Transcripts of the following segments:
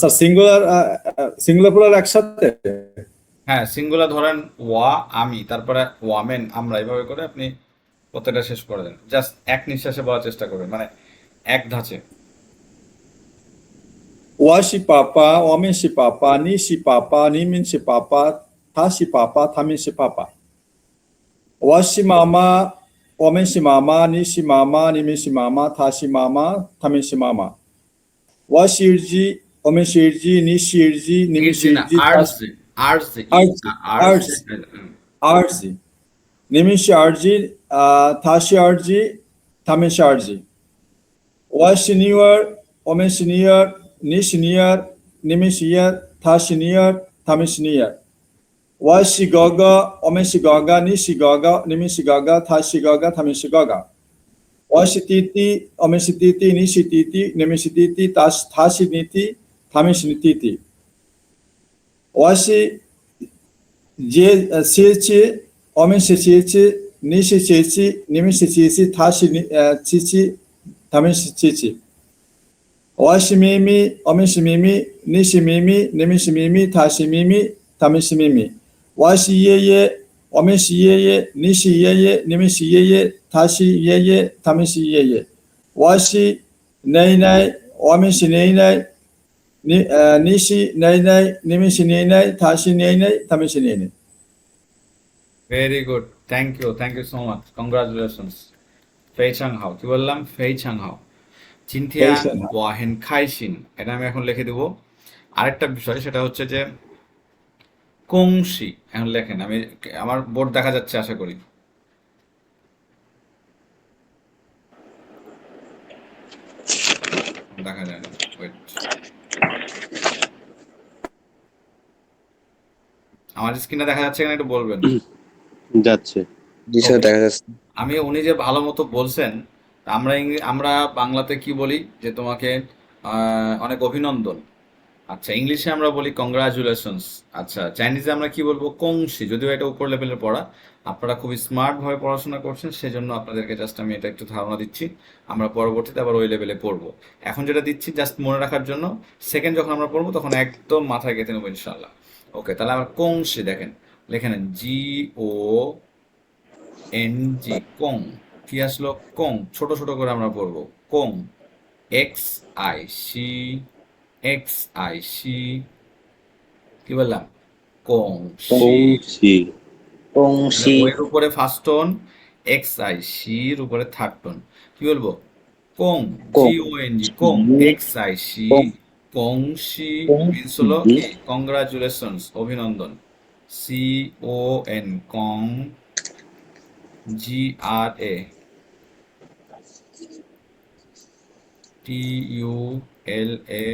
Sir singular singular plural একসাথে? হ্যাঁ, singular ধরেন ওয়া আমি, তারপরে ওয়ামেন আমরা, এভাবে করে আপনি প্রত্যেকটা শেষ করে দেন। জাস্ট এক নিঃশ্বাসে বলার চেষ্টা করবেন, মানে এক ধাঁচে। 我是爸爸，我们是爸爸，你是爸爸，你们是爸爸，他是爸爸，他们是爸爸。我是妈妈，我们是妈妈，你是妈妈，你们是妈妈，他是妈妈，他们是妈妈。我是儿子，我们是儿子，你是儿子，你们是ইরজি儿না,子，他是আরজি, আরজি, ই儿子，আরজি।儿子，儿子，你们是儿子，他是儿子，他们是儿子。我是女儿，我们是女儿，你是女儿，你们是女儿，她是女儿，他们是女儿。我是哥哥，我们是哥哥，你是哥哥，你们是哥哥，他是哥哥，他们是哥哥。我是弟弟，我们是弟弟，你是弟弟，你们是弟弟，他是弟弟，他们是弟弟。我是姐姐，我们是姐姐，你是姐姐，你们是姐姐，他是姐姐，他们是姐姐。我是妹妹，我们是妹妹，你是妹妹，你们是妹妹，她是妹妹，他们是妹妹。我是爷爷，我们是爷爷，你是爷爷，你们是爷爷，他是爷爷，他们是爷爷。我是奶奶，我们是奶奶，你是奶奶，你们是奶奶，他是奶奶，他们是奶奶。ভেরি good, thank you so much, congratulations. ফেইচাং হাও, কি বললাম? ফেইচাং হাও। 非 চিনথিয়াং 常好。ওয়াহেন খাইসিন, এটা আমি এখন লিখে দেব। আরেকটা বিষয় সেটা হচ্ছে যে কংসি, এখন লেখেন। আমি, আমার বোর্ড দেখা যাচ্ছে আশা করি। দেখা যায় না, ওয়েট। আমার স্ক্রিনে দেখা যাচ্ছে কিনা একটু বলবেন। যাচ্ছে। জি স্যার, ওকে, দেখা যাচ্ছে। উনি যে ভালো মতো বলছেন, আমরা আমরা বাংলাতে কি বলি যে তোমাকে অনেক অভিনন্দন। আচ্ছা, ইংলিশে আমরা বলি কংগ্রাচুলেশনস। আচ্ছা, চাইনিজে আমরা কি বলবো? কংশি। যদিও এটা উপর লেভেলের পড়া, আপনারা খুবই স্মার্ট ভাবে পড়াশোনা করছেন, সেজন্য আপনাদেরকে জাস্ট আমি এটা একটু ধারণা দিচ্ছি। আমরা পরবর্তীতে আবার ওই লেভেলে পড়বো। এখন যেটা দিচ্ছি জাস্ট মনে রাখার জন্য, সেকেন্ড যখন আমরা পড়বো তখন একদম মাথায় গেঁথে নেবো ইনশাল্লাহ। ওকে, তাহলে আমরা কংশি দেখেন, লিখে নেন জি এন জি, কং। কি আসলো? কং। ছোট ছোট করে আমরা পড়বো। কং, X I C, X I C, কি বললাম? কং শি। পৌঁছি। মানে ও এর উপরে ফার্স্ট টোন, এক্স আই সির উপরে থার্ড টোন। কি বলবো? কং, জি ও এন জি, কং, এক্স আই সি, কং শি। মিনস হলো কি? কংগ্রাচুলেশনস, অভিনন্দন। সি ও এন, কং। G R A, T U L A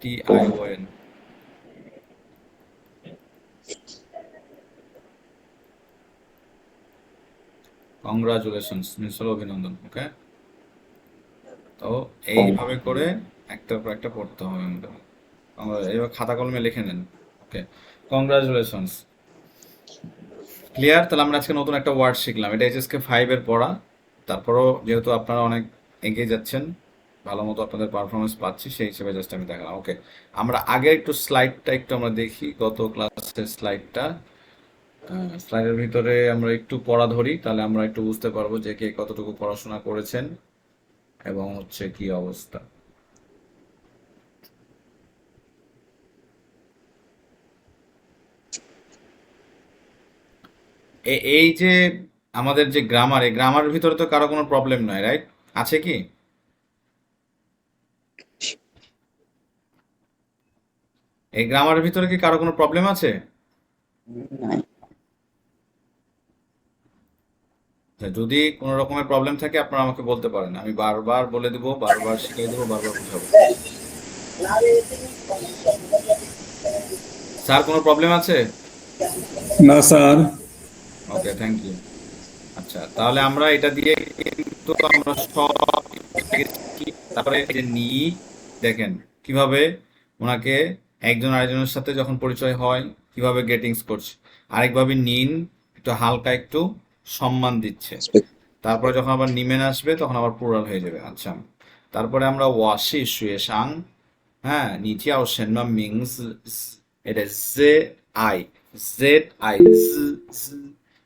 T I O N, congratulations means হলো অভিনন্দন। ওকে, তো এইভাবে করে একটার পর একটা পড়তে হবে আমাদের। এবার খাতা কলমে লিখে নেন। ওকে, কংগ্রাচুলেশনস। ক্লিয়ার? তাহলে আমরা আজকে নতুন একটা ওয়ার্ড শিখলাম, এটা এইচএসকে 5 এর পড়া। তারপরও যেহেতু আপনারা অনেক এগিয়ে যাচ্ছেন, ভালো মতো আপনাদের পারফরমেন্স পাচ্ছি, সেই হিসেবে জাস্ট আমি দেখালাম। ওকে, আমরা আগে একটু স্লাইডটা একটু আমরা দেখি, গত ক্লাসের স্লাইডটা। স্লাইডের ভিতরে আমরা একটু পড়া ধরি, তাহলে আমরা একটু বুঝতে পারবো যে কে কতটুকু পড়াশোনা করেছেন এবং হচ্ছে কি অবস্থা। এই যে আমাদের যে গ্রামার, এই গ্রামারের ভিতরে তো কারো কোনো প্রবলেম নাই, রাইট? আছে কি? এই গ্রামারের ভিতরে কি কারো কোনো প্রবলেম আছে? আচ্ছা, যদি কোনো রকমের প্রবলেম থাকে আপনারা আমাকে বলতে পারেন, আমি বারবার বলে দেবো, বারবার শিখিয়ে দেবো, বারবার বুঝাবো। স্যার, কোনো প্রবলেম আছে? না স্যার। Okay, thank you. আচ্ছা, তাহলে আমরা এটা দিয়ে কিন্তু আমরা সব পেয়েছি। তারপরে এই যে নি, দেখেন কিভাবে ওনাকে একজন আরেকজনের সাথে যখন পরিচয় হয় কিভাবে গ্রেটিংস করছে। আরেকভাবে নিন, একটু হালকা একটু সম্মান দিচ্ছে। তারপরে যখন আবার নিমেন আসবে তখন আবার প্লুরাল হয়ে যাবে। আচ্ছা, তারপরে আমরা ওয়াশি শুয়ে সাং, হ্যাঁ, নিচিয়াও সেনমা মিংস, এটা J I, Z I,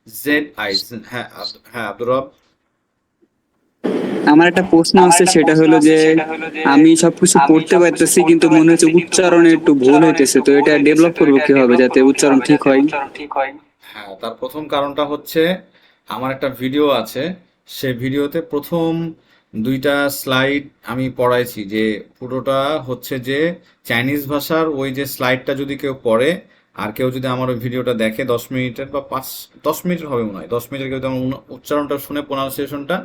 Z I. হ্যাঁ হ্যাঁ, আব্দুর রব। আমার একটা প্রশ্ন আছে, সেটা হলো যে আমি সবকিছু পড়তে পারতেছি কিন্তু মনে হচ্ছে উচ্চারণে একটু ভুল হইতেছে, তো এটা ডেভেলপ করবো কিভাবে যাতে উচ্চারণ ঠিক হয়? হ্যাঁ, তার প্রথম কারণটা হচ্ছে আমার একটা ভিডিও আছে, সে ভিডিওতে প্রথম দুইটা স্লাইড আমি পড়াইছি, যে পুরোটা হচ্ছে যে চাইনিজ ভাষার ওই যে স্লাইডটা যদি কেউ পড়ে আর কেউ যদি আমার ওই ভিডিওটা দেখে 10 মিনিটের বা 10 মিনিটের হবে মনে হয়, 10 মিনিটের কেউ যদি আমার উচ্চারণটা শুনে প্রোনাউন্সিয়েশনটা,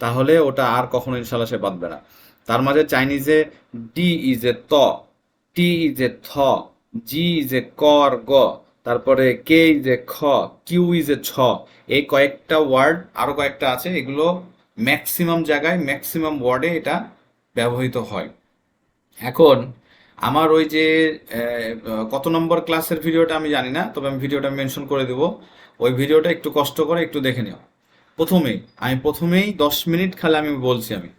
তাহলে ওটা আর কখনো ইনশাল্লাহ সে বাদবে না। তার মাঝে চাইনিজে ডি ইজ এ ত, টি ইজ এ থ, জি ইজ এ ক আর গ, তারপরে কে ইজ এ খ, কিউ ইজ এ ছ, এই কয়েকটা ওয়ার্ড আরো কয়েকটা আছে, এগুলো ম্যাক্সিমাম জায়গায় ম্যাক্সিমাম ওয়ার্ডে এটা ব্যবহৃত হয়। এখন আমার ওই যে কত নম্বর ক্লাসের ভিডিওটা আমি জানি না, তবে আমি ভিডিওটা মেনশন করে দেবো। ওই ভিডিওটা একটু কষ্ট করে একটু দেখে নিও। প্রথমেই 10 মিনিট খালি আমি বলছি আমি,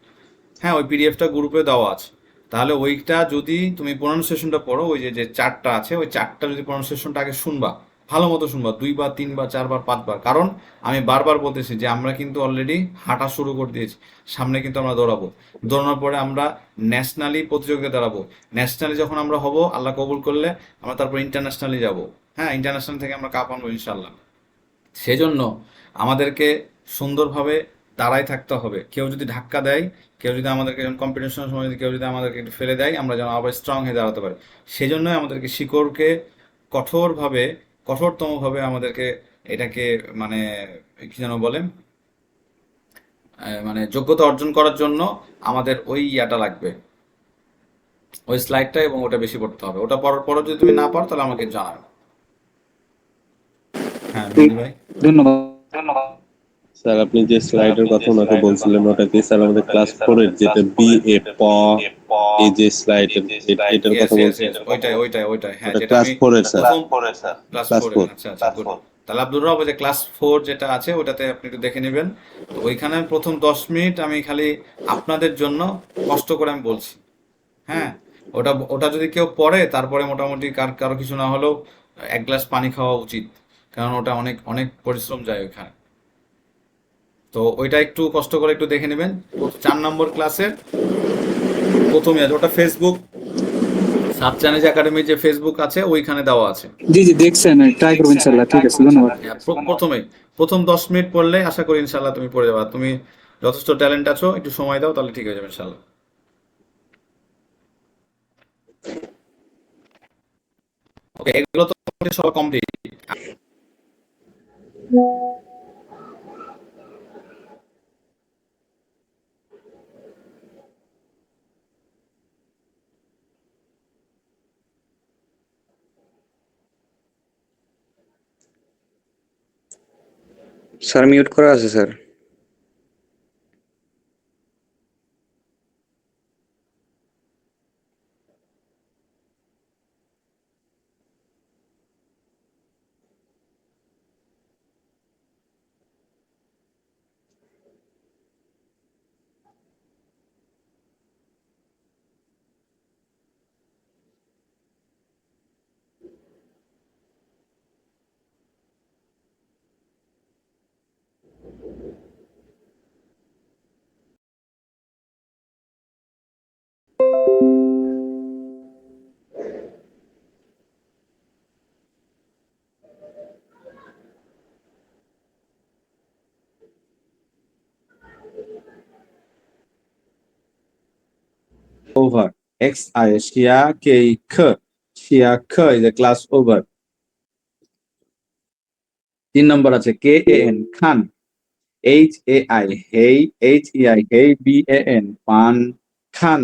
হ্যাঁ ওই পিডিএফটা গ্রুপে দেওয়া আছে, তাহলে ওইটা যদি তুমি প্রনাউন্সিয়েশনটা পড়ো, ওই যে যে চারটা আছে ওই চারটা যদি প্রনাউন্সিয়েশনটা আগে শুনবা, ভালো মতো শুনবা, 2 বার 3 বার 4 বার 5 বার, কারণ আমি বারবার বলতেছি যে আমরা কিন্তু অলরেডি হাঁটা শুরু করে দিয়েছি, সামনে কিন্তু আমরা দৌড়াবো, দৌড়ানোর পরে আমরা ন্যাশনালি প্রতিযোগিতা দাঁড়াবো, ন্যাশনালি যখন আমরা হব আল্লাহ কবুল করলে আমরা তারপর ইন্টারন্যাশনালি যাব, হ্যাঁ ইন্টারন্যাশনাল থেকে আমরা কাপ আনবো ইনশাল্লাহ। সেজন্য আমাদেরকে সুন্দরভাবে দাঁড়ায় থাকতে হবে, কেউ যদি ধাক্কা দেয়, কেউ যদি আমাদেরকে কম্পিটিশনের সময় যদি কেউ যদি আমাদেরকে একটু ফেলে দেয়, আমরা যেন আবার স্ট্রং হয়ে দাঁড়াতে পারি। সেজন্যই আমাদেরকে শিকড়কে কঠোরভাবে, কঠোরতমভাবে আমাদেরকে এটাকে মানে কি যেন বলে, মানে যোগ্যতা অর্জন করার জন্য আমাদের ওই ইয়াটা লাগবে, ওই স্লাইডটা, এবং ওটা বেশি পড়তে হবে। ওটা পড়ার পরও যদি তুমি না পারো তাহলে আমাকে জানাবে। হ্যাঁ মেহেদি ভাই। ধন্যবাদ। স্যার আপনি যে স্লাইডের কথা ওনাকে বলছিলেন ওটা কি স্যার আমাদের ক্লাস 4 এর যেটা বি এ প, এই যে স্লাইড এটার ইয়েস কথা ইয়েস বলছেন? ইয়েস, ওইটাই হ্যাঁ, ওটা যেটা ক্লাস আমি 4 এর স্যার, প্রথম ক্লাস ক্লাস 4 4। আচ্ছা আচ্ছা গুড। তাহলে আব্দুর রব ওই যে ক্লাস 4 যেটা আছে ওটাতে আপনি একটু দেখে নেবেন। তো ওইখানে প্রথম 10 মিনিট আমি খালি আপনাদের জন্য কষ্ট করে আমি বলছি, হ্যাঁ ওটা ওটা যদি কেউ পড়ে তারপরে মোটামুটি কারো কিছু না হলেও 1 গ্লাস পানি খাওয়া উচিত, কারণ ওটা অনেক অনেক পরিশ্রম যায় ওইখানে। তো ওইটা একটু কষ্ট করে একটু দেখে নেবেন। 4 নম্বর ক্লাসের প্রথমে আছে ওটা, ফেসবুক সাব চ্যানেল একাডেমির যে ফেসবুক আছে ওইখানে দেওয়া আছে। জি জি, দেখছেন, ট্রাই করবো ইনশাল্লাহ। ঠিক আছে, ধন্যবাদ। হ্যাঁ, প্রথম 10 মিনিট পড়লে আশা করি ইনশাল্লাহ তুমি পড়ে যাবে, আর তুমি যথেষ্ট ট্যালেন্ট আছো, একটু সময় দাও তাহলে ঠিক হয়ে যাবে ইনশাল্লাহ। ওকে, এগুলো তো সব কমপ্লিট। স্যার মিউট করা আছে sir. Over. XI, Shia, K, K. Shia, K is a class over. 3 নম্বর আছে KAN, Khan. HAI, hey, HEI, hey, BAN, pan, Khan.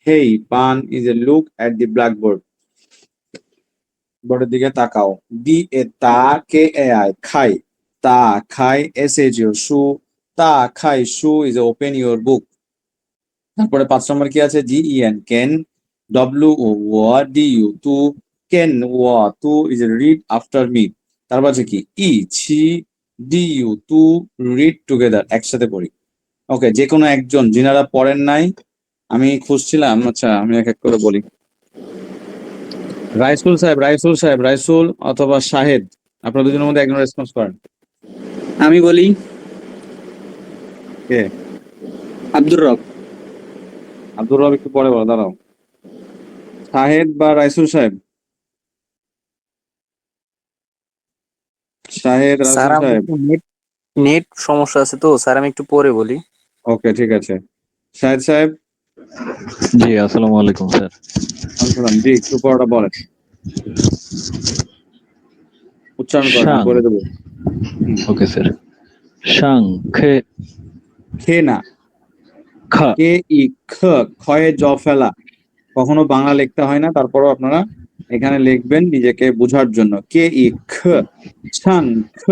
Hey, pan is a look at the blackboard. বোর্ডের দিকে তাকাও। DA, তা, KAI, খাই। তা, খাই, SHU, শু। তা, খাই, শু is a open your book. তারপরে 5 নম্বর কি আছে? GEN, কেন। WO, ওয়া, DU, তু। কেন, ওয়া, তু is a read after me. তারপর আছে কি? ছি, DU, তু, read together, একসাথে পড়ি। ওকে, যে কোনো একজন যিনারা পড়েন নাই, আমি খুঁজছিলাম, আচ্ছা আমি এক এক করে বলি। রাইসুল সাহেব রাইসুল অথবা শাহেদ, আপনারা দুজনের মধ্যে একজন রেসপন্স করেন। আমি বলি কে? আব্দুর রব। আব্দুর রব একটু পরে বলো, দাঁড়াও। শাহেদ বা রাইসুল সাহেব? শাহেদ, স্যার রাইসুল আমার সাহেব। একটু নেট নেট সমস্যা আছে তো স্যার, আমি একটু পরে বলি। ওকে, ঠিক আছে। শাহেদ সাহেব। জি, আসসালামু আলাইকুম স্যার। আসসালাম। জি, একটু পরটা বলেন, উচ্চারণ করেন, আমি শাং, বলে দেবো। Okay sir. শাং খে খে না, খা কে ই খ, খয়ে জ ফেলা। কখনো বাংলা লিখতে হয় না, তারপরও আপনারা এখানে লিখবেন নিজেকে বোঝার জন্য। কে ই খ, ছাং খ।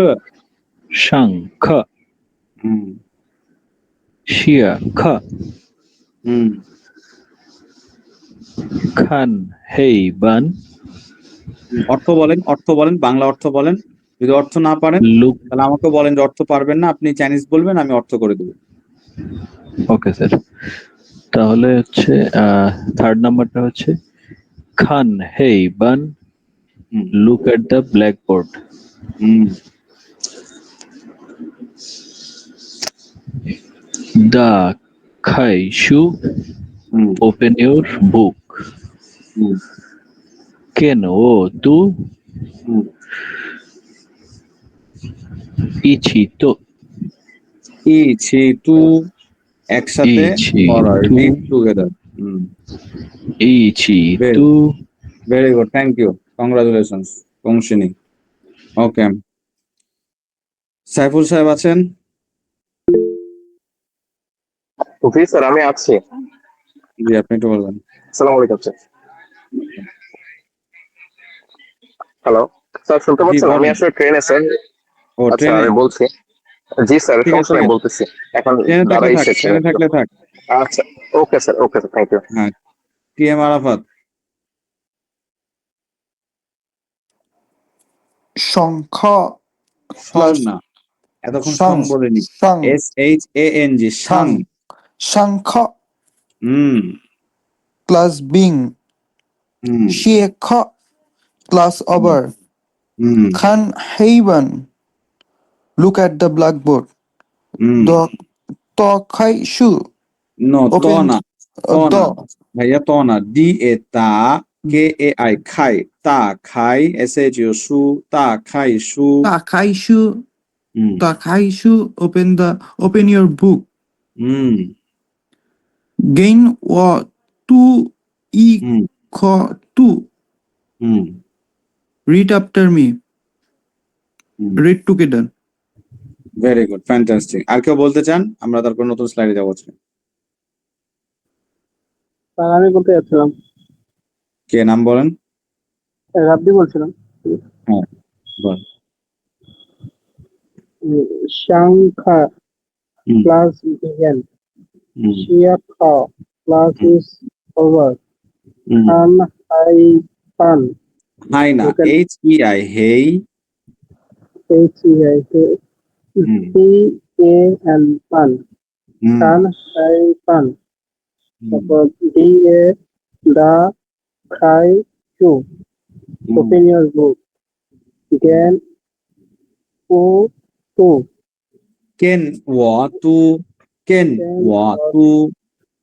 শাং খা হুম শিয়া খা হুম খান হেই বান অর্থ বলেন, অর্থ বলেন, বাংলা অর্থ বলেন। যদি অর্থ না পারেন লুক। তাহলে আমাকে বলেন যে অর্থ পারবেন না, আপনি চাইনিজ বলবেন, আমি অর্থ করে দেবো। ওকে স্যার, তাহলে হচ্ছে থার্ড নাম্বারটা হচ্ছে খান হেই বান হুম লুক এট দ্য ব্ল্যাকবোর্ড। হুম দা খাই শু হুম ওপেন ইউর বুক। হুম কেন ও তু হুম ইছি তো ই ছি টু, একসাথে ইছি পড়া, তু রিড টুগেদার। হুম ইছি ভেরি তু very good, thank you, congratulations কংসিনী। ওকে, সাইফুল সাহেব আছেন? জি স্যার, আমি আছি। জি, আপনি একটু বলবেন। আসসালামু আলাইকুম স্যার। হ্যালো স্যার, শুনতে জি পাচ্ছেন? আমি বলেন। আসলে ট্রেনে স্যার। ও, আচ্ছা, ট্রেনে? আমি বলছি। জি স্যার, ঠিক আছে, সমস্যা ঠিক নেই, আছে, বলতেছি। এখন ট্রেনে থাকলে দাঁড়াই থাক, স্টেশনে ট্রেনে একটু। থাকলে থাক। আচ্ছা, okay sir, okay sir, thank you. হ্যাঁ, টি এম আরাফাত। শঙ্খ সং প্লাস না, এতক্ষণ সং সং বলেনি। সং SHANG, সং সাং। শঙ্খ হুম প্লাস বিং হুম শেখ প্লাস হুম ওভার হুম খান হেইবান look at the blackboard hmm দ ত খাই শু নো, ত ওপেন না, ত দ না ভাইয়া, ত না। DA তা, KAI খাই, তা খাই, SHU সু, তা খাই সু। তা খাই শু হুম তা খাই শু ওপেন ইউর বুক হুম গেইন ও তু ই হুম খ তু hmm read after me hmm read together very good, fantastic. আর কেউ বলতে চান? আমরা তারপর নতুন স্লাইডে যাবো আজকে। স্যার আমি বলতে যাচ্ছিলাম, কে নাম বলেন? রাব্বি বলছিলাম। হ্যাঁ, বল। শাংখা হুম প্লাস বিজ্ঞান হুম শিয়া খা প্লাস হুম ইস ওভার হুম খান হাই পান হাই না, লোকেল HEI হেই। এইচ হুম পি এ এন পান হুম খান হাই পান, হুম তারপর ডি এ দা খাই চু হুম ওপেন ইউর বুক জ্ঞান ও টু কেন ওয়া তু, কেন ক্যান ওয়া তু।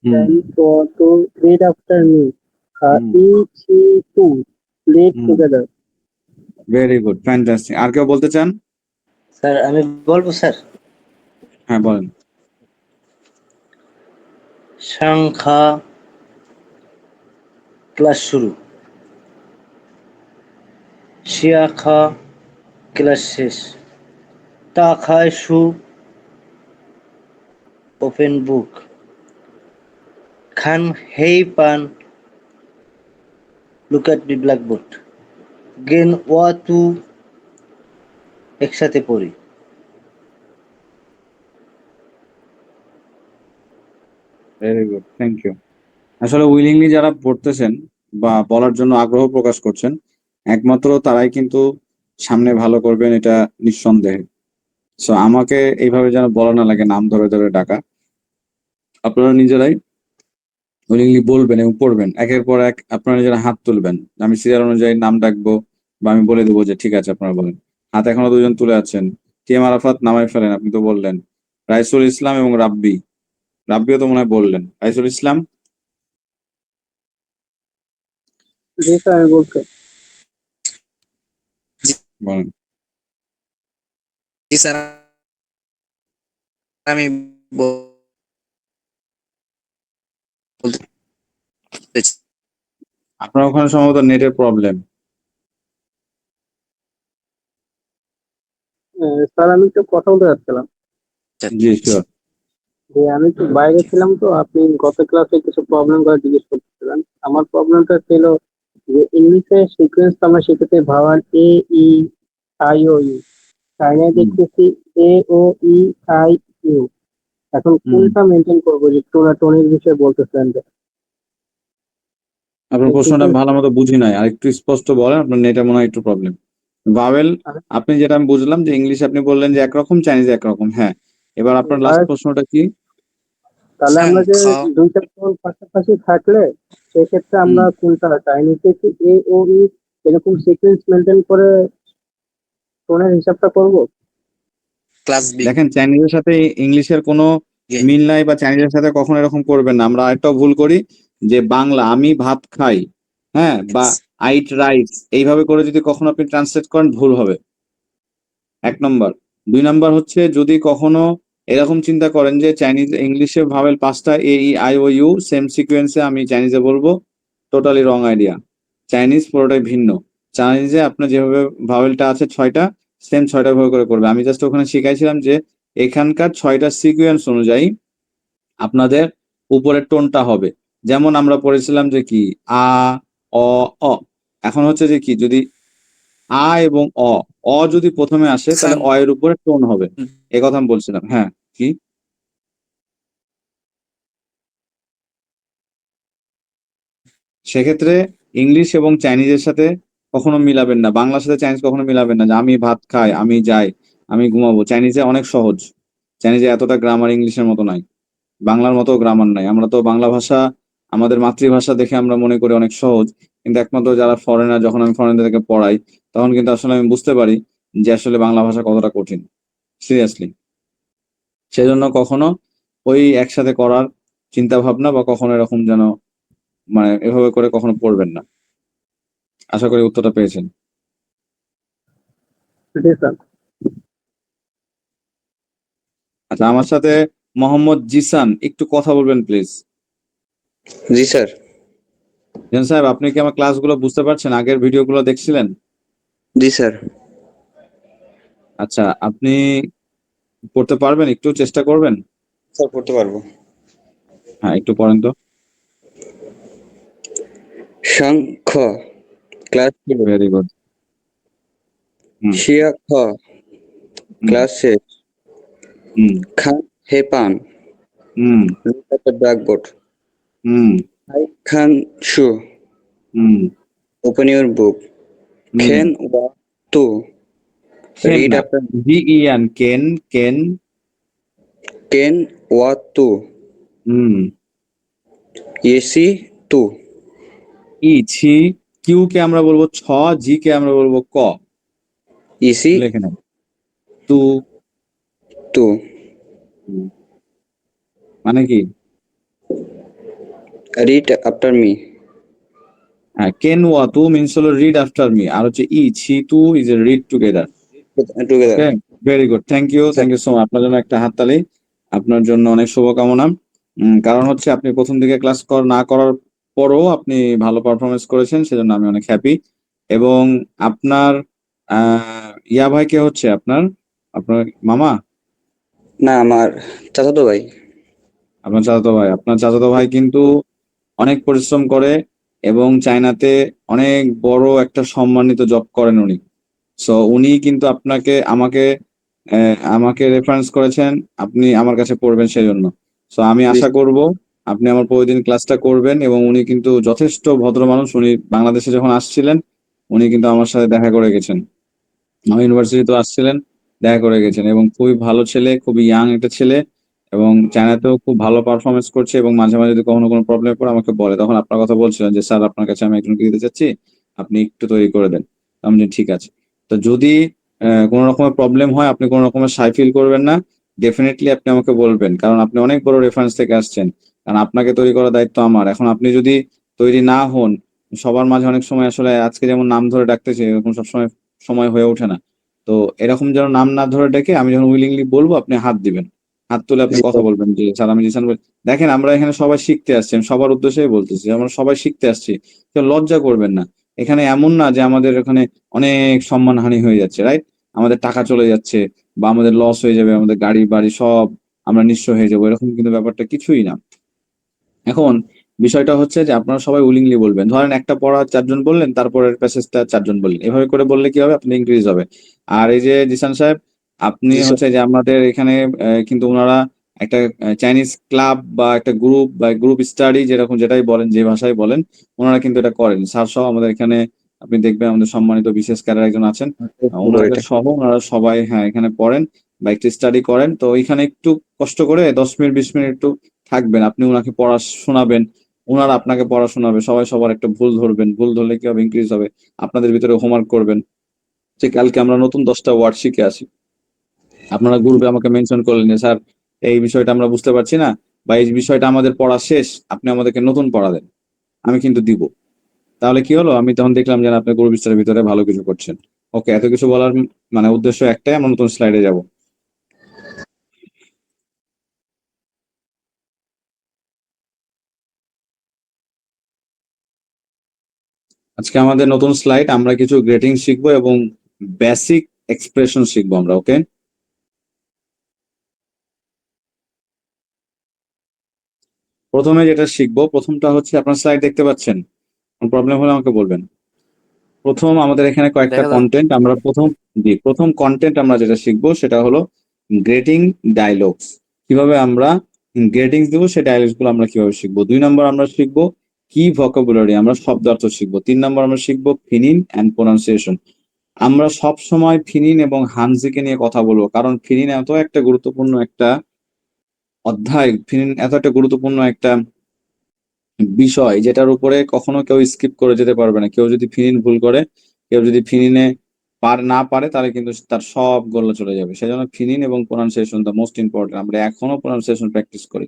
হুম ক্যান টু রিড আফটার মি হুম ই সি টু লিড hmm together. Very good, fantastic. আর কেউ বলতে চান? স্যার আমি বলবো স্যার। হ্যাঁ, বলেন। সংখ্যা ক্লাস শুরু, শিয়াখা ক্লাস শেষ, তা খায় শু ওপেন বুক, খান হেই পান লুক এট দি ব্ল্যাকবোর্ড, গেন ওয়া টু একসাথে পড়ি। Very good, thank you. আসলে উইলিংলি যারা পড়তেছেন বা বলার জন্য আগ্রহ প্রকাশ করছেন, একমাত্র তারাই কিন্তু সামনে ভালো করবেন, এটা নিঃসন্দেহে। সো আমাকে এইভাবে যেন বলা না লাগে নাম ধরে ধরে ডাকা। আপনারা নিজেরাই উইলিংলি বলবেন এবং পড়বেন। একের পর এক আপনারা নিজেরা হাত তুলবেন। আমি সিরিয়াল অনুযায়ী নাম ডাকবো বা আমি বলে দেবো যে ঠিক আছে আপনারা বলেন। হাত এখনো দুজন তুলে আছেন। টিএম আরাফাত নামাই ফেলেন, আপনি তো বললেন। রাইসুল ইসলাম এবং রাব্বি, রাব্বিও তো মনে হয় বললেন। রাইসুল ইসলাম জি স্যার আমি বলছি। বলেন। জি স্যার আমি বলতেছি। আপনার ওখানে সম্ভবত নেটের প্রবলেম। স্যার আমি একটু কথা বলতে যাচ্ছিলাম জি শিওর। যে আমি একটু বাইরে ছিলাম, তো আপনি গত ক্লাসে কিছু প্রবলেম করে জিজ্ঞেস করতেছিলেন। আমার প্রবলেমটা ছিল যে ইংলিশে সিকোয়েন্স আমরা শিখেছি ভাওয়াল এ ই আই ও ইউ, চাইনায় দেখতেছি এ ও ই আই ইউ। এখন কোনটা মেনটেন করবো, যে টোনের বিষয়ে বলতেছেন যে আপনার প্রশ্নটা ভালো মতো বুঝি নাই, আর একটু স্পষ্ট বলেন, আপনার নেটে মনে হয় একটু প্রবলেম। ভাওয়েল আপনি যেটা আমি বুঝলাম যে ইংলিশ আপনি বললেন যে একরকম, চাইনিজ একরকম, হ্যাঁ। এবার আপনার লাস্ট প্রশ্নটা কি? তাহলে আমরা যে দুইটা টোন পাশাপাশি থাকলে সেক্ষেত্রে আমরা কোনটা চাইনিজে কি এ ও ই এরকম সিকোয়েন্স মেনটেন করে টোনের হিসাবটা করবো? ক্লাস বি দেখেন, চাইনিজের সাথে ইংলিশের কোনো মিল নাই, বা চাইনিজের সাথে কখনো এরকম করবেন না। আমরা আরেকটাও ভুল করি যে বাংলা আমি ভাত খাই, হ্যাঁ, বা আইট রাইস, এইভাবে করে যদি কখনো আপনি ট্রান্সলেট করেন ভুল হবে, 1 নম্বর। 2 নম্বর হচ্ছে যদি কখনো এরকম চিন্তা করেন যে চাইনিজ ইংলিশে ভাবেল 5টা A E I O U same সিকোয়েন্সে আমি চাইনিজে বলবো, টোটালি রং আইডিয়া। চাইনিজ পুরোটাই ভিন্ন। চাইনিজে আপনার যেভাবে ভাওয়েলটা আছে 6টা, সেম 6টা ভাবে করে করবে। আমি জাস্ট ওখানে শিখাইছিলাম যে এখানকার 6টা সিকোয়েন্স অনুযায়ী আপনাদের উপরের টোনটা হবে। যেমন আমরা পড়েছিলাম যে কি আ অ অ। এখন হচ্ছে যে কি, যদি আ এবং অ যদি প্রথমে আসে তাহলে অ এর উপরে টোন হবে, এ কথা আমি বলছিলাম। হ্যাঁ, কি সেক্ষেত্রে ইংলিশ এবং চাইনিজের সাথে কখনো মিলাবেন না, বাংলার সাথে চাইনিজ কখনো মিলাবেন না। যে আমি ভাত খাই, আমি যাই, আমি ঘুমাবো, চাইনিজে অনেক সহজ। চাইনিজে এতটা গ্রামার ইংলিশের মতো নাই, বাংলার মতো গ্রামার নাই। আমরা তো বাংলা ভাষা আমাদের মাতৃভাষা দেখে আমরা মনে করি অনেক সহজ, কিন্তু একমাত্র যারা ফরেনার, যখন আমি ফরেনারদেরকে পড়াই তখন কিন্তু আসলে আমি বুঝতে পারি যে আসলে বাংলা ভাষা কতটা কঠিন, সিরিয়াসলি। সেজন্য কখনো ওই একসাথে করার চিন্তা ভাবনা বা কখনো এরকম যেন মানে এভাবে করে কখনো পড়বেন না। আশা করি উত্তরটা পেয়েছেন। জি স্যার। আচ্ছা, আমার সাথে মোহাম্মদ জিসান একটু কথা বলবেন প্লিজ। G sir. জিসান সাহেব, আপনি কি আমার ক্লাসগুলো বুঝতে পারছেন? আগের ভিডিওগুলো দেখছিলেন? জি স্যার। আচ্ছা, আপনি পড়তে পারবেন? একটু চেষ্টা করবেন? স্যার পড়তে পারবো। হ্যাঁ, একটু পড়েন তো। শঙ্খ ক্লাস ভেরি গুড। শিয়া খ ক্লাস 6 খান হেপান look at the blackboard. I Khan Shu open your book. Ken wa tu read after জিইয়ান কেন কেন Ken wa tu yesi tu ই ছি, কিউ কে আমরা বলবো ছ, জি কে আমরা বলবো ক। yesi লেখে নেন। তু tu মানে কি? read after me. হ্যাঁ, কেন ওয়া তু মিনস হলো রিড আফটার মি, আর হচ্ছে ই ছি তু is a read together. Together. Very good, thank you so much. আপনার জন্য একটা হাততালি, আপনার জন্য অনেক শুভকামনা। কারণ হচ্ছে আপনি প্রথম দিকে ক্লাস না করার পরও আপনি ভালো পারফরমেন্স করেছেন, সেজন্য আমি অনেক হ্যাপি। এবং আপনার ইয়া ভাই কে হচ্ছে আপনার আপনার মামা? না আমার চাচাতো ভাই। আপনার চাচাতো ভাই। আপনার চাচাতো ভাই কিন্তু অনেক পরিশ্রম করে এবং চায়নাতে অনেক বড় একটা সম্মানিত জব করেন উনি। সো উনি কিন্তু আমাকে রেফারেন্স করেছেন আপনি আমার কাছে পড়বেন সেজন্য। সো আমি আশা করব আপনি আমার প্রতিদিন ক্লাসটা করবেন। এবং উনি কিন্তু যথেষ্ট ভদ্র মানুষ। উনি বাংলাদেশে যখন আসছিলেন উনি কিন্তু আমার সাথে দেখা করে গেছেন, আমার ইউনিভার্সিটি তো আসছিলেন, দেখা করে গেছেন। এবং খুবই ভালো ছেলে, খুবই ইয়াং একটা ছেলে, এবং চায়নাতেও খুব ভালো পারফরমেন্স করছে, এবং মাঝে মাঝে যদি কখনো কোনো প্রবলেম পড়ে আমাকে বলে। তখন আপনার কথা বলছিলেন যে স্যার আপনার কাছে আমি একজনকে দিতে চাচ্ছি, আপনি একটু তৈরি করে দেন। আমি বলছি, ঠিক আছে। তো যদি কোনো রকমের প্রবলেম হয়, আপনি কোনো রকমের সাই ফিল করবেন না, ডেফিনেটলি আপনি আমাকে বলবেন, কারণ আপনি অনেক বড় রেফারেন্স থেকে আসছেন। কারণ আপনাকে তৈরি করার দায়িত্ব আমার। এখন আপনি যদি তৈরি না হন, সবার মাঝে অনেক সময় আসলে আজকে যেমন নাম ধরে ডাকতেছে, এরকম সবসময় সময় হয়ে ওঠে না। তো এরকম যেন নাম না ধরে ডেকে আমি যখন উইলিংলি বলবো আপনি হাত দিবেন, হাত তুলে আপনি কথা বলবেন যে স্যার আমি জিসান বলি। দেখেন, আমরা এখানে সবাই শিখতে আসছি, আমি সবার উদ্দেশ্যেই বলতেছি, আমরা সবাই শিখতে আসছি, কেউ লজ্জা করবেন না। এখানে এমন না যে আমাদের এখানে অনেক সম্মানহানি হয়ে যাচ্ছে, রাইট? আমাদের টাকা চলে যাচ্ছে বা আমাদের লস হয়ে যাবে, আমাদের গাড়ি বাড়ি সব আমরা নিঃস্ব হয়ে যাবো, এরকম কিন্তু ব্যাপারটা কিছুই না। এখন বিষয়টা হচ্ছে যে আপনারা সবাই উইলিংলি বলবেন। ধরেন একটা পড়া 4 জন বললেন, তারপরের প্যাসেজটা 4 জন বললেন, এভাবে করে বললে কি হবে, আপনি ইনক্রিজ হবে। আর এই যে জিসান সাহেব, আপনি হচ্ছে যে আমাদের এখানে কিন্তু ওনারা একটা চাইনিজ ক্লাব বা একটা গ্রুপ বা গ্রুপ স্টাডি যেরকম যেটাই বলেন, যে ভাষায় বলেন, ওনারা কিন্তু এটা করেন। স্যার সহ আমাদের এখানে আপনি দেখবেন আমাদের সম্মানিত বিশেষ ক্যাডার একজন আছেন, ওনাদের সহ ওনারা সবাই এখানে পড়েন বা একটু স্টাডি করেন। তো ওইখানে একটু কষ্ট করে 10 মিনিট 20 মিনিট একটু থাকবেন, আপনি ওনাকে পড়া শোনাবেন, ওনারা আপনাকে পড়া শোনাবে, সবাই সবার একটা ভুল ধরবেন, ভুল ধরলে কি হবে, ইনক্রিজ হবে। আপনাদের ভিতরে হোমওয়ার্ক করবেন যে কালকে আমরা নতুন 10টা ওয়ার্ড শিখে আসি। আপনারা গ্রুপে আমাকে মেনশন করলেন যে স্যার এই বিষয়টা আমরা বুঝতে পারছি না, বা এই বিষয়টা আমাদের পড়া শেষ, আপনি আমাদেরকে নতুন পড়া দেন, আমি কিন্তু দিব। তাহলে কি হলো, আমি তখন দেখলাম যে আপনি গ্রুপ স্টারের ভিতরে ভালো কিছু করছেন। ওকে, এত কিছু বলার মানে উদ্দেশ্য একটাই, আমরা নতুন স্লাইডে যাব। আজকে আমাদের নতুন স্লাইড, আমরা কিছু গ্রেটিং শিখবো এবং বেসিক এক্সপ্রেশন শিখবো আমরা। ওকে, প্রথমে যেটা শিখবো, প্রথমটা হচ্ছে আপনার স্লাইড দেখতে পাচ্ছেন, প্রবলেম হলে আমাকে বলবেন। প্রথম আমাদের এখানে কয়েকটা দেখা কন্টেন্ট, আমরা প্রথম কন্টেন্ট আমরা যেটা শিখবো সেটা হলো গ্রেটিং ডায়লগস। কিভাবে আমরা গ্রেটিংস দেবো, সেই ডায়লগস গুলো আমরা কিভাবে শিখবো। 2 নম্বর আমরা শিখবো কি ভোকাবুলারি, আমরা শব্দার্থ শিখবো। 3 নম্বর আমরা শিখবো ফিনিন অ্যান্ড প্রোনাউন্সিয়েশন। আমরা সব সময় ফিনিন এবং হানজিকে নিয়ে কথা বলবো, কারণ ফিনিন এত একটা গুরুত্বপূর্ণ একটা অধ্যায়, ফিনিন এত একটা গুরুত্বপূর্ণ একটা বিষয় যেটার উপরে কখনো কেউ স্কিপ করে যেতে পারবে না। কেউ যদি ফিনিন ভুল করে, কেউ যদি ফিনিনে না পারে, তাহলে কিন্তু তার সব গোল্লা চলে যাবে। সেজন্য ফিনিন এবং প্রোনাউন্সিয়েশন দ্য মোস্ট ইম্পর্টেন্ট। আমরা এখনো প্রোনাউন্সিয়েশন প্র্যাকটিস করি।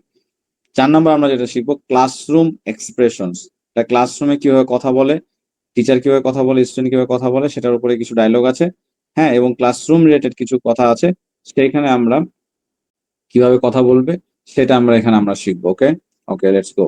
4 নম্বর আমরা যেটা শিখবো ক্লাসরুম এক্সপ্রেশনস। ক্লাসরুমে কিভাবে কথা বলে, টিচার কিভাবে কথা বলে, স্টুডেন্ট কিভাবে কথা বলে, সেটার উপরে কিছু ডায়লগ আছে, হ্যাঁ, এবং ক্লাসরুম রিলেটেড কিছু কথা আছে, সেইখানে আমরা কিভাবে কথা বলবে সেটা আমরা এখানে আমরা শিখবো। ওকে ওকে, লেটস গো।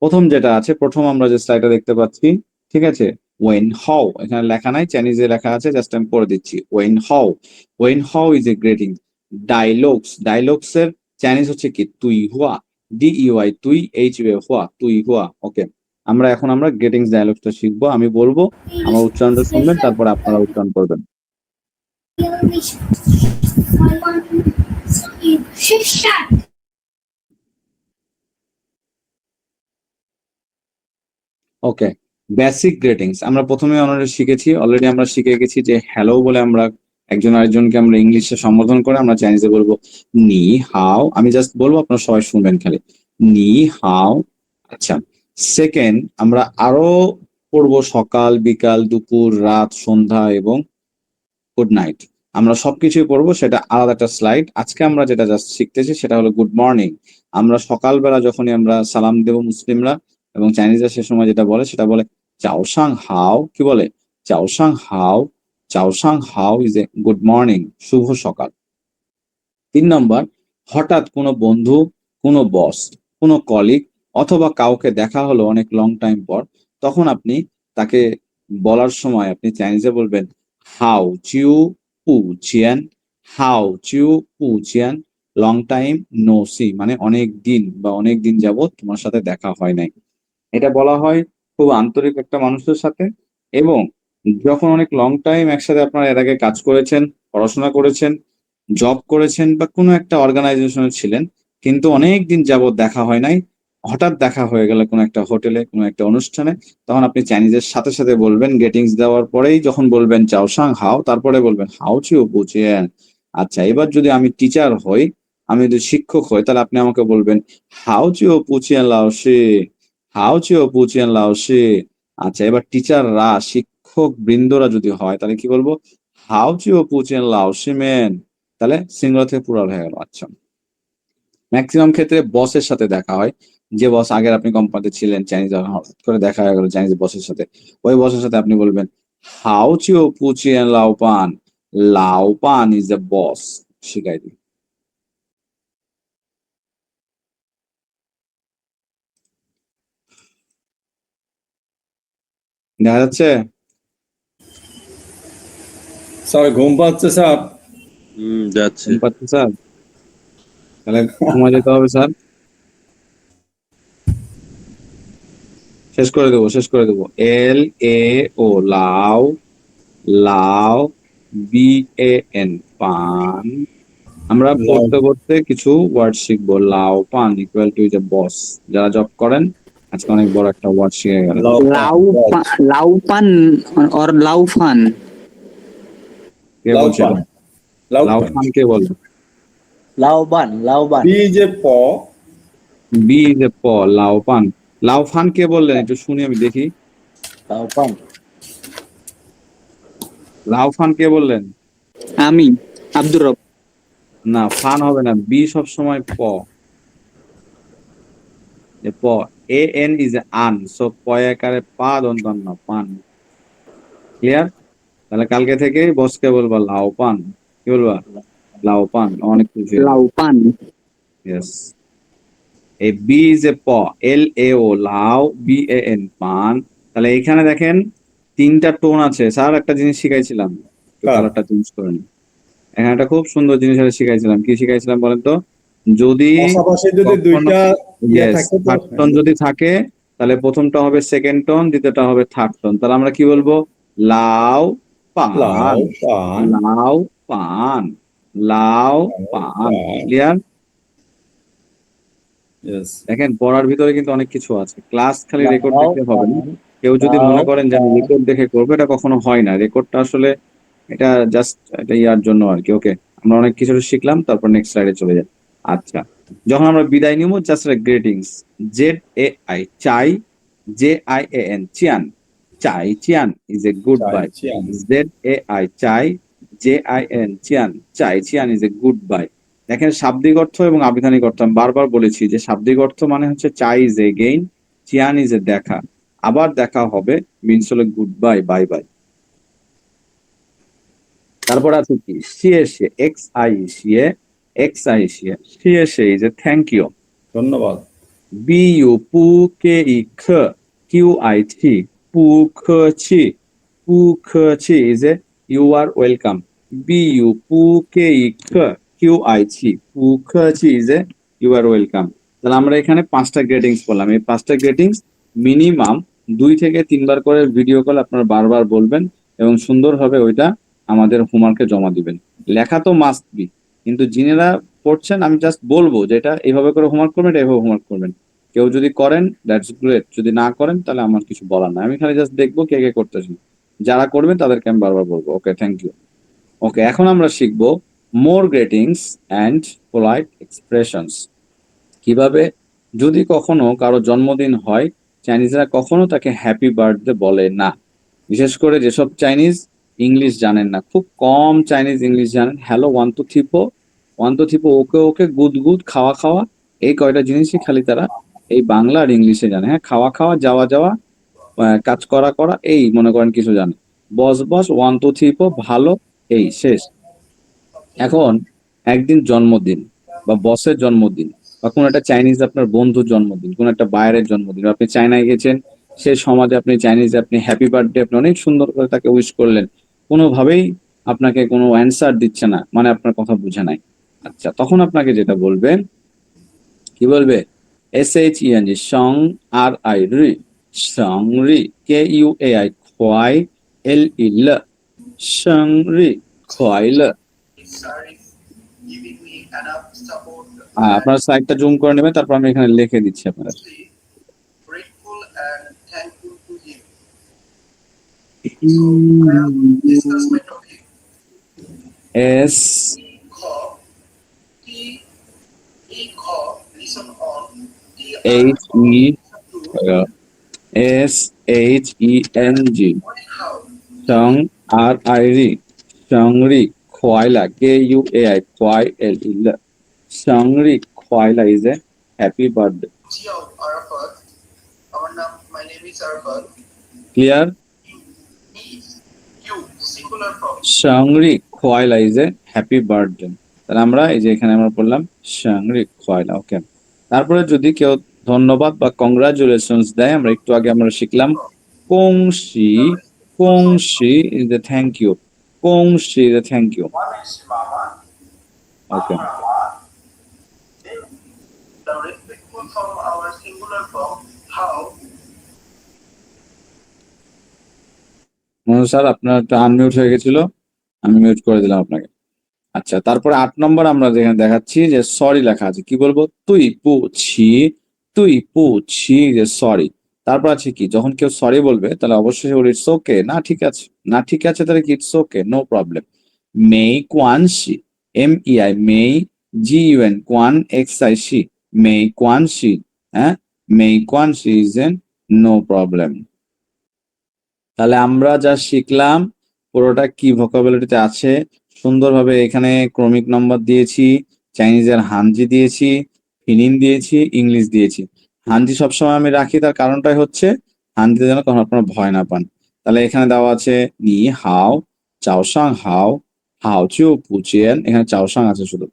প্রথম যেটা আছে, প্রথম আমরা যে স্লাইডটা দেখতে পাচ্ছি, ঠিক আছে, ওয়েন হাউ, এখানে লেখা নাই, চাইনিজে লেখা আছে, জাস্ট আমি পড়ে দিচ্ছি। ওয়েন হাউ ইজ এ গ্রেটিং। ডায়লগস এর চাইনিজ হচ্ছে কি, তুই হুয়া, DEY, তুই, HUA, হুয়া, তুই হুয়া। ওকে, আমরা গ্রেটিংস ডায়লগসটা শিখবো। আমি বলবো, আমার উচ্চারণটা শুনবেন, তারপরে আপনারা উচ্চারণ করবেন। ওকে, বেসিক গ্রেটিংস আমরা প্রথমে অলরেডি আমরা শিখে গেছি যে হ্যালো বলে আমরা একজন আরেকজনকে আমরা ইংলিশে সম্বোধন করে আমরা চাইনিজে বলবো নি হাও। আমি জাস্ট বলবো, আপনারা সবাই শুনবেন খালি, নি হাও। আচ্ছা, সেকেন্ড আমরা আরো পড়বো সকাল, বিকাল, দুপুর, রাত, সন্ধ্যা এবং গুড নাইট। আমরা সবকিছুই পড়বো, সেটা আলাদা একটা স্লাইড। আজকে আমরা যেটা জাস্ট শিখতেছি সেটা হলো গুড মর্নিং। আমরা সকালবেলা যখনই আমরা সালাম দেব মুসলিমরা, এবং চাইনিজরা সে সময় যেটা বলে সেটা বলে চাওসাং হাও। কি বলে? চাওসাং হাও। চাওসাং হাও ইজ এ গুড মর্নিং, শুভ সকাল। 3 নম্বর, হঠাৎ কোনো বন্ধু, কোনো বস, কোনো কলিগ অথবা কাউকে দেখা হলো অনেক লং টাইম পর, তখন আপনি তাকে বলার সময় আপনি চাইনিজে বলবেন হাও চিউ পু চিয়ান। হাও চিউ পু চিয়ান, লং টাইম নো সি, মানে অনেক দিন বা অনেক দিন যাবত তোমার সাথে দেখা হয় নাই। এটা বলা হয় খুব আন্তরিক একটা মানুষের সাথে, এবং যখন অনেক লং টাইম একসাথে আপনারা এর আগে কাজ করেছেন, পড়াশোনা করেছেন, জব করেছেন বা কোনো একটা অর্গানাইজেশনে ছিলেন, কিন্তু অনেক দিন যাবত দেখা হয় নাই, হঠাৎ দেখা হয়ে গেল কোনো একটা হোটেলে, কোনো একটা অনুষ্ঠানে, তখন আপনি চাইনিজের সাথে সাথে বলবেন, গেটিংস দেওয়ার পরেই যখন বলবেন চাওসাং হাও, তারপরে বলবেন হাও চিউ বুঝিয়েন। আচ্ছা, এবার যদি আমি টিচার হই, আমি যদি শিক্ষক হই তাহলে আপনি আমাকে বলবেন হাও চিও পুচিয়ান লাওশি, হাও চিও পুচিয়ান লাওশি। আচ্ছা, এবার টিচাররা শিক্ষক বৃন্দরা যদি হয় তাহলে কি বলবো? হাও চিও পুচিয়ান লাওশি মেন। তাহলে সিঙ্গুলার থেকে প্লুরাল হয়ে গেল। আচ্ছা, ম্যাক্সিমাম ক্ষেত্রে বসের সাথে দেখা হয়। যে বস আগের আপনি কোম্পানিতে ছিলেন, চাইনিজ হঠাৎ করে দেখা হয়ে গেল চাইনিজ বসের সাথে, ওই বসের সাথে আপনি বলবেন হাও চিও পুচিয়ান লাওপান, লাওপান ইজ এ বস। শিখাই দিই। দেখা যাচ্ছে? স্যার ঘুম পাচ্ছে স্যার। যাচ্ছে। ঘুম পাচ্ছে স্যার? তাহলে ঘুমা যেতে হবে স্যার। শেষ করে দেবো, শেষ করে দেবো। এল এ ও লাও, লাও বি এ এন পান। আমরা পড়তে পড়তে কিছু ওয়ার্ড শিখবো। লাও পান ইকুয়াল টু যে বস। যারা জব করেন আজকে অনেক বড় একটা ওয়ার্ড শিখে গেল। লাউপান or লাউফান? কে বলছে এটা? লাউ লাউপান। ফান কে বলে? লাউবান, লাউবান। বি যে প, বি যে প, লাউ পান। লাউ ফান কে বললেন একটু শুনি আমি দেখি। লাউপান। লাউ ফান কে বললেন? আমি আব্দুর রব। না, ফান হবে না, বি সব সময় প। যে প, এ এন ইজ আন, সো প একারে পা দন্তন্য পান। ক্লিয়ার? তাহলে কালকে থেকে বসকে বলবা লাউ পান। কি বলবা? লাউ পান। অনেক খুশি হলাম। লাউপান। ইয়েস। এই বি ইজ এ প, এল এ ও লাউ, বি এ এন পান। তাহলে এইখানে দেখেন তিনটা টোন আছে। স্যার একটা জিনিস শিখাইছিলাম, একটু হ্যাঁ। কালারটা চেঞ্জ করে নিন। এখানে একটা খুব সুন্দর জিনিস আছে শিখাইছিলাম। কি শিখাইছিলাম বলেন তো? যদি পাশাপাশি যদি কখনো দুইটা ইয়ে ইয়েস থাকে তো থার্ড টোন যদি থাকে তাহলে প্রথমটা হবে সেকেন্ড টোন, দ্বিতীয়টা হবে থার্ড টোন। তাহলে আমরা কি বলবো? লাউ পান, লাউ পান, লাউ পান, লাউ পান। পান। ক্লিয়ার? ইয়েস। দেখেন পড়ার ভিতরে কিন্তু অনেক কিছু আছে। ক্লাস খালি রেকর্ড লাউ দেখলে হবে না। পান, কেউ যদি মনে করেন যে আমি লাউ রেকর্ড দেখে করবো, এটা কখনো হয় না। রেকর্ডটা আসলে এটা জাস্ট এটা ইয়ার জন্য আর কি। ওকে, আমরা অনেক কিছু শিখলাম, তারপর নেক্সট স্লাইডে চলে যাই। আচ্ছা, যখন আমরা বিদায় নিব just greetings. Z A I চাই, জে আই এ এন চিয়ান, চাই চিয়ান ইজ এ গুড চাই বাই। চিয়ান। জেড এ আই চাই, জে আই এন চিয়ান, চাই চিয়ান ইজ এ গুড বাই। দেখেন শাব্দিক অর্থ এবং আবিধানিক অর্থ আমি বারবার বলেছি যে শাব্দিক অর্থ মানে হচ্ছে চাই ইজ এ গেইন, চিয়ান ইজ এ দেখা, আবার দেখা হবে মিনস হলো গুড বাই, বাই বাই। তারপর আছে কি? শিয়ে শে, এক্স আই শিয়ে, এক্স আই শিয়ে, শিয়ে শে ইজ এ থ্যাংক ইউ। ধন্যবাদ। বি ইউ পু কে ই খ, কিউ আই টি, পু খ ছি, পু খ ছি is a you are welcome. B U পু কে ই খ, কিউ আই ছি, পু খ ছি is a you are welcome. তাহলে আমরা এখানে 5টা গ্রেটিংস বললাম। এই 5টা গ্রেটিংস মিনিমাম 2 থেকে 3 বার করে ভিডিও কল আপনারা বারবার বলবেন এবং সুন্দরভাবে ওইটা আমাদের হোমওয়ার্কে জমা দিবেন। লেখা তো মাস্ট বি, কিন্তু যিনারা পড়ছেন আমি জাস্ট বলবো যে এটা এইভাবে করে হোমওয়ার্ক করবেন, এটা এইভাবে হোমওয়ার্ক করবেন। কেউ যদি করেন দ্যাটস গ্রেট, যদি না করেন তাহলে আমার কিছু বলার নাই। আমি খালি জাস্ট দেখবো কে কে করতেছেন। যারা করবেন তাদেরকে আমি বারবার বলবো। ওকে, থ্যাংক ইউ। ওকে, এখন আমরা শিখবো মোর গ্রেটিংস অ্যান্ড পোলাইট এক্সপ্রেশনস। কিভাবে যদি কখনো কারো জন্মদিন হয়, চাইনিজরা কখনো তাকে হ্যাপি বার্থডে বলে না। বিশেষ করে যেসব চাইনিজ ইংলিশ জানেন না, খুব কম চাইনিজ ইংলিশ জানেন। হ্যালো ওয়ান টু থিপো, ওয়ান টু থিপো, ওকে ওকে, গুড গুড, খাওয়া খাওয়া, এই কয়টা জিনিসই খালি তারা এই বাংলা আর ইংলিশে জানে। হ্যাঁ, খাওয়া খাওয়া, যাওয়া যাওয়া, কাজ করা করা, এই মনে করেন কিছু জানে। বস বস, ওয়ান টু থিপো, ভালো, এই শেষ। এখন একদিন জন্মদিন বা বসের জন্মদিন বা কোন একটা চাইনিজ আপনার বন্ধুর জন্মদিন, কোন একটা বাইরের জন্মদিন, আপনি চায়নায় গেছেন, সে সমাজে আপনি চাইনিজ আপনি হ্যাপি বার্থডে আপনি অনেক সুন্দর করে তাকে উইশ করলেন, কোনোভাবেই আপনাকে কোনো অ্যান্সার দিচ্ছে না, মানে আপনার কথা বুঝে নাই। আচ্ছা, তখন আপনাকে যেটা বলবে, কি বলবে? SHENG সং, আর আই রি, সং রি, KUAI খোয়াই, LE ল, সং রি খোয়াই ল। আপনার সাইডটা জুম করে নেবেন, তারপর আমি এখানে লিখে দিচ্ছি আপনারা। S HESHENG Shang RIRI Shangri Khwaila KUAI Khwail Shangri Khwaila is a happy birthday. Clear? Shangri Khwaila is a happy birthday. তাহলে আমরা এই যে এখানে আমরা বললাম Shangri Khwaila. ওকে, তারপরে যদি কেউ ধন্যবাদ বা কংগ্রাচুলেশনস দেয়, আমরা একটু আগে আমরা শিখলাম কংশি, কংশি ইজ দ্য থ্যাংক ইউ, কংশি is the thank you. Okay, sir আপনার একটা আনমিউট হয়ে গেছিল, আমি মিউট করে দিলাম আপনাকে। আচ্ছা, তারপরে 8 নম্বর আমরা যেখানে দেখাচ্ছি যে সরি লেখা আছে, কি বলবো? তুই পুছি, তুই পুছি যে সরি। তারপর আছে কি, যখন কেউ সরি বলবে তাহলে অবশ্যই বলি ইটস ওকে, না ঠিক আছে, না ঠিক আছে তাহলে কি ইটস ওকে, নো প্রবলেম। মেই কোয়ানশি MEI মেই GUN কোয়ান XIC মেই কোয়ানশি, হ্যাঁ মেই কোয়ানশি ইজ এন নো প্রবলেম। তাহলে আমরা যা শিখলাম পুরোটা কি ভোকাবুলারিতে আছে, সুন্দরভাবে এখানে ক্রমিক নম্বর দিয়েছি, চাইনিজের হানজি দিয়েছি, ফিনিন দিয়েছি, ইংলিশ দিয়েছি। হানজি সবসময় আমি রাখি, তার কারণটাই হচ্ছে হানজিতে যেন কখনো আপনারা ভয় না পান। তাহলে এখানে দেওয়া আছে নি হাও, চাওসাং হাও, হাও চিউ পুচিয়েন, এখানে চাওসাং আছে শুধু,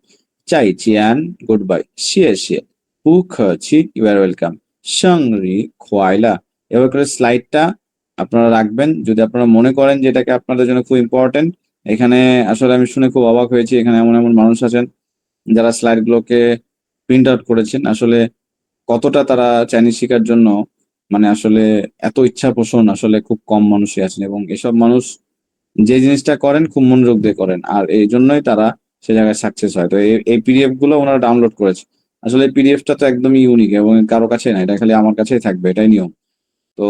চাই চিয়ান গুড বাই, শিয়ে শিয়ে, পু খছি ইউ আর ওয়েলকাম, সংরি খোয়াইলা। এবার করে স্লাইডটা আপনারা রাখবেন যদি আপনারা মনে করেন যে এটাকে আপনাদের জন্য খুব ইম্পর্টেন্ট। এখানে আসলে আমি শুনে খুব অবাক হয়েছি, এখানে এমন এমন মানুষ আছেন যারা স্লাইড গুলোকে প্রিন্ট আউট করেছেন। আসলে কতটা তারা চাইনিজ শেখার জন্য মানে আসলে এত ইচ্ছা পোষণ আসলে খুব কম মানুষই আছেন, এবং এসব মানুষ যে জিনিসটা করেন খুব মনোযোগ দিয়ে করেন, আর এই জন্যই তারা সে জায়গায় সাকসেস হয়। তো এই পিডিএফ গুলো ওনারা ডাউনলোড করেছে। আসলে এই পিডিএফটা তো একদমই ইউনিক এবং কারো কাছে না, এটা খালি আমার কাছেই থাকবে, এটাই নিয়ম। তো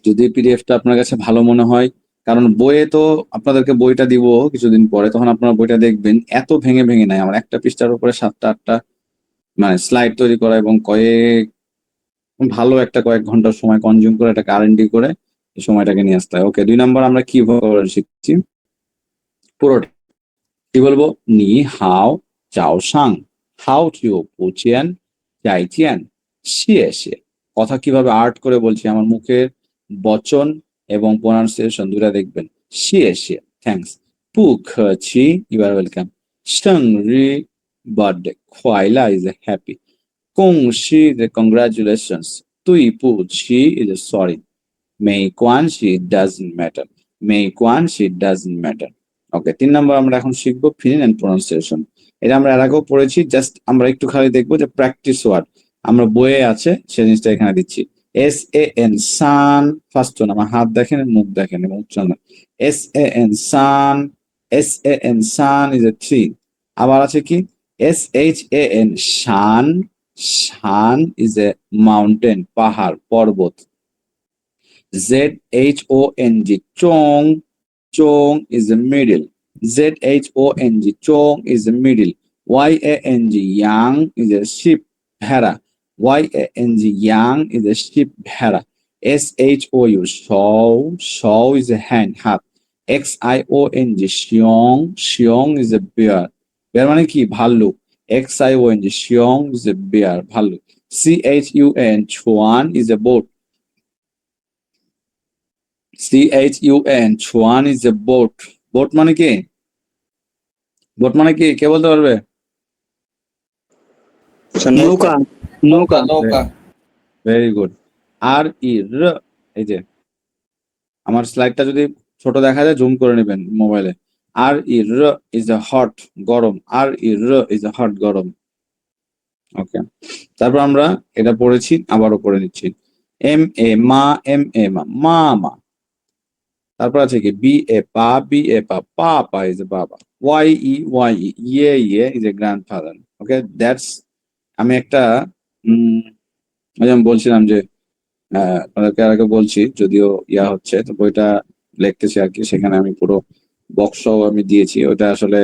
যদি পিডিএফটা আপনার কাছে ভালো মনে হয়, কারণ বইয়ে তো আপনাদেরকে বইটা দিব কিছুদিন পরে, তখন আপনারা বইটা দেখবেন এত ভেঙে ভেঙে নাই। আমার একটা পৃষ্ঠার উপরে 7টা 8টা মানে স্লাইড তৈরি করা এবং ভালো একটা কয়েক ঘন্টার সময় কনজিউম করে এটাকে R&D করে এই সময়টাকে নিয়ে আসতে হয়। ওকে, 2 নম্বর আমরা কি শিখছি পুরোটা, কি বলবো? নি হাও চাও সাং, হাও চিউ পুচিয়ান, চাই চিয়ান, শিয়ে শিয়ে। কথা কিভাবে আর্ট করে বলছি, আমার মুখের বচন এবং প্রোনাউন্সিয়েশন দুটা দেখবেন। শিয়ে শিয়ে থ্যাংকস, পু খছি ইউ আর ওয়েলকাম, সংরি বার্থডে, খোয়াইলা ইজ এ হ্যাপি, কংশি ইজ এ কংগ্রাচুলেশনস, তুই পুছি ইজ এ সরি, মেই কোয়ানশি ডাজন্ট ম্যাটার, মেই কোয়ানশি ডাজন্ট ম্যাটার। ওকে, 3 নম্বর আমরা এখন শিখবো ফিনিন এন্ড প্রোনাউন্সিয়েশন। এটা আমরা এর আগেও পড়েছি, জাস্ট আমরা একটু খালি দেখবো যে প্র্যাকটিস ওয়ার্ড আমরা বইয়ে আছে সে জিনিসটা এখানে দিচ্ছি। SAN সান, ফার্স্ট ওয়ান, আমার হাত দেখেন মুখ দেখেন এবং উচ্চারণ। SAN সান, SAN সান ইজ এ ট্রি। আবার আছে কি SHAN শান, শান ইজ এ মাউন্টেন, পাহাড় পর্বত। ZHONG chong, chong is the middle, ZHONG chong is the middle, YANG yang is a sheep, bhera, YANG yang is a sheep, bhera, SHOU show, show is a hand, hat, XIONG xiong, xiong is a bear, bear মানে কি? ভাল্লুক, XIONG xiong is a bear, ভাল্লুক, CHUN chuan is a boat, CHUN chuan is a boat, boat মানে কি? boat মানে কি কে বলতে পারবে? নৌকা, নৌকা। Very good. আর ই র, এই যে আমার স্লাইডটা যদি ছোট দেখা যায় জুম করে নেবেন মোবাইলে। আর ই র ইজ এ হট, গরম, আর ই র ইজ এ হট, গরম। ওকে, তারপর আমরা এটা পড়েছি, আবারও পড়ে নিচ্ছি। MA মা, MA মা, মা। তারপর আছে কি BA পা, BA পা, পাপা ইজ এ বাবা, YE ইয়ে is a grandfather. Okay, that's, আমি একটা যেমন বলছিলাম যে আপনাদেরকে আগে বলছি, যদিও ইয়া হচ্ছে তো বইটা লিখতেছি আর কি, সেখানে আমি পুরো বক্সও আমি দিয়েছি, ওটা আসলে